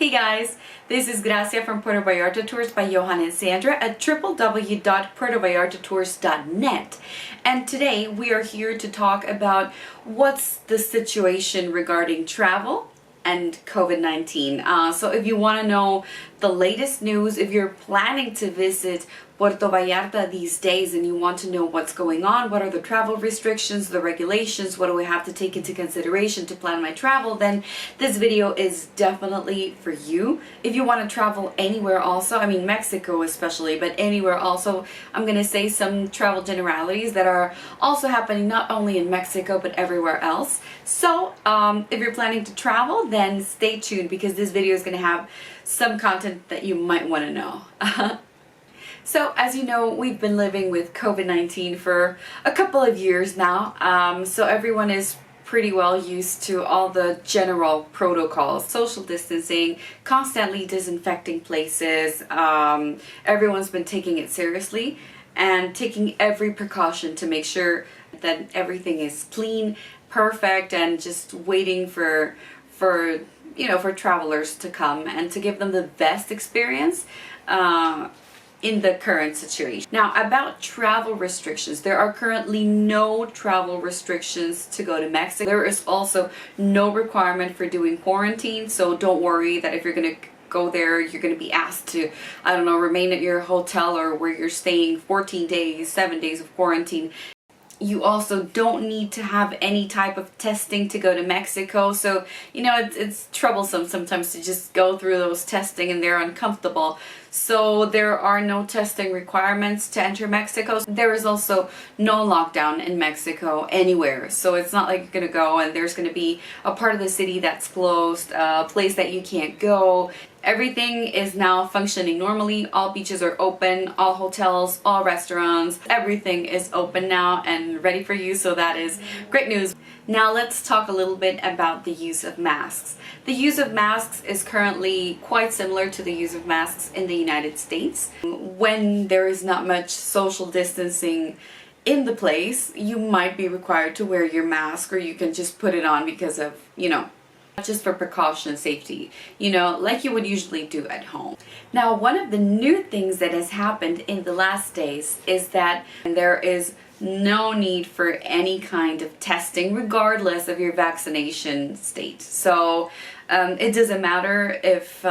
Hey guys, this is Gracia from Puerto Vallarta Tours by Johan and Sandra at www.puertovallartatours.net. And today we are here to talk about what's the situation regarding travel and COVID-19. So if you want to know the latest news, if you're planning to visit Puerto Vallarta these days and you want to know what's going on, what are the travel restrictions, the regulations, what do we have to take into consideration to plan my travel, then this video is definitely for you. If you want to travel anywhere also, I mean Mexico especially, but anywhere also, I'm going to say some travel generalities that are also happening not only in Mexico but everywhere else. So if you're planning to travel, then stay tuned because this video is going to have some content that you might want to know. So as you know, we've been living with COVID-19 for a couple of years now, so everyone is pretty well used to all the general protocols, social distancing, constantly disinfecting places. Everyone's been taking it seriously and taking every precaution to make sure that everything is clean, perfect, and just waiting for travelers to come and to give them the best experience in the current situation. Now, about travel restrictions, there are currently no travel restrictions to go to Mexico. There is also no requirement for doing quarantine, so don't worry that if you're going to go there, you're going to be asked to, I don't know, remain at your hotel or where you're staying 14 days, 7 days of quarantine. You also don't need to have any type of testing to go to Mexico. So, you know, it's troublesome sometimes to just go through those testing and they're uncomfortable. So there are no testing requirements to enter Mexico. There is also no lockdown in Mexico anywhere. So it's not like you're going to go and there's going to be a part of the city that's closed, a place that you can't go. Everything is now functioning normally. All beaches are open, all hotels, all restaurants, everything is open now and ready for you, so that is great news. Now let's talk a little bit about the use of masks. The use of masks is currently quite similar to the use of masks in the United States. When there is not much social distancing in the place, you might be required to wear your mask, or you can just put it on because of, just for precaution and safety, like you would usually do at home. Now, one of the new things that has happened in the last days is that there is no need for any kind of testing regardless of your vaccination state. So it doesn't matter if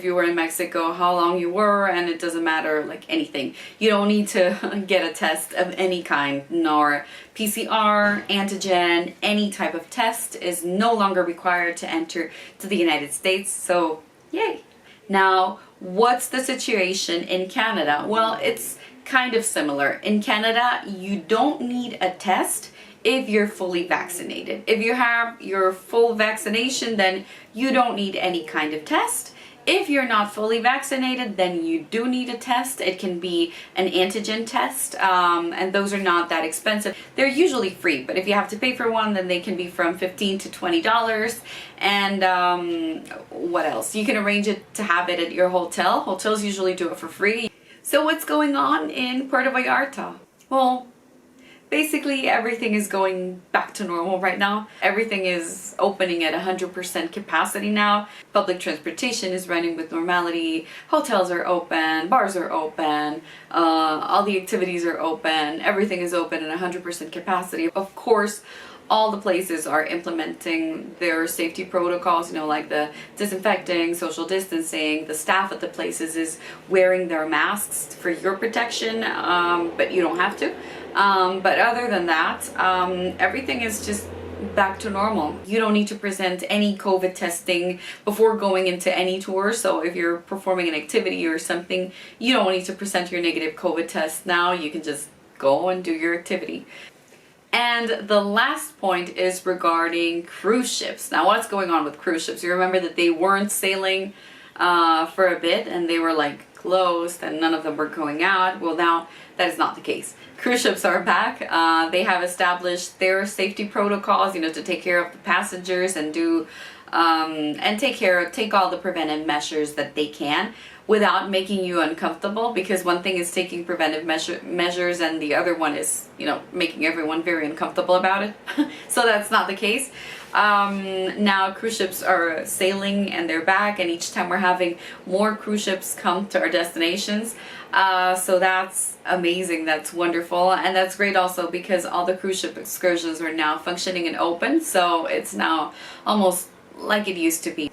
you were in Mexico, how long you were, and it doesn't matter like anything. You don't need to get a test of any kind, nor PCR, antigen, any type of test is no longer required to enter to the United States. So yay! Now, what's the situation in Canada? Well, it's kind of similar. In Canada, you don't need a test if you're fully vaccinated. If you have your full vaccination, then you don't need any kind of test. If you're not fully vaccinated, then you do need a test. It can be an antigen test, and those are not that expensive. They're usually free, but if you have to pay for one, then they can be from $15 to $20. And what else? You can arrange it to have it at your hotel. Hotels usually do it for free. So what's going on in Puerto Vallarta? Well, basically everything is going back to normal right now. Everything is opening at 100% capacity now. Public transportation is running with normality. Hotels are open, bars are open, all the activities are open. Everything is open at 100% capacity. Of course, all the places are implementing their safety protocols, like the disinfecting, social distancing. The staff at the places is wearing their masks for your protection, but you don't have to. But other than that, everything is just back to normal. You don't need to present any COVID testing before going into any tour. So if you're performing an activity or something, you don't need to present your negative COVID test now. You can just go and do your activity. And the last point is regarding cruise ships. Now, what's going on with cruise ships? You remember that they weren't sailing for a bit and they were like closed and none of them were going out. Well, now that is not the case. Cruise ships are back. They have established their safety protocols, to take care of the passengers and take all the preventive measures that they can without making you uncomfortable, because one thing is taking preventive measures and the other one is, making everyone very uncomfortable about it. So that's not the case. Now cruise ships are sailing and they're back, and each time we're having more cruise ships come to our destinations. So that's amazing, that's wonderful, and that's great also because all the cruise ship excursions are now functioning and open, so it's now almost like it used to be.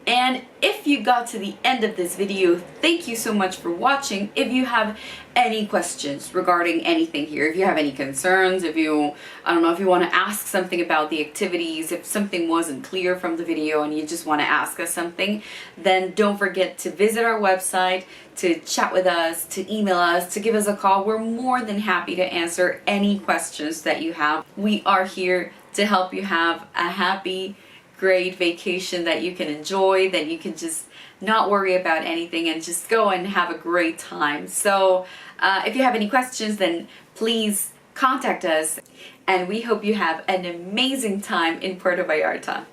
And if you got to the end of this video, thank you so much for watching. If you have any questions regarding anything here, if you have any concerns, if you, I don't know, if you want to ask something about the activities, if something wasn't clear from the video and you just want to ask us something, then don't forget to visit our website, to chat with us, to email us, to give us a call. We're more than happy to answer any questions that you have. We are here to help you have a happy, great vacation that you can enjoy, that you can just not worry about anything and just go and have a great time. So if you have any questions, then please contact us, and we hope you have an amazing time in Puerto Vallarta.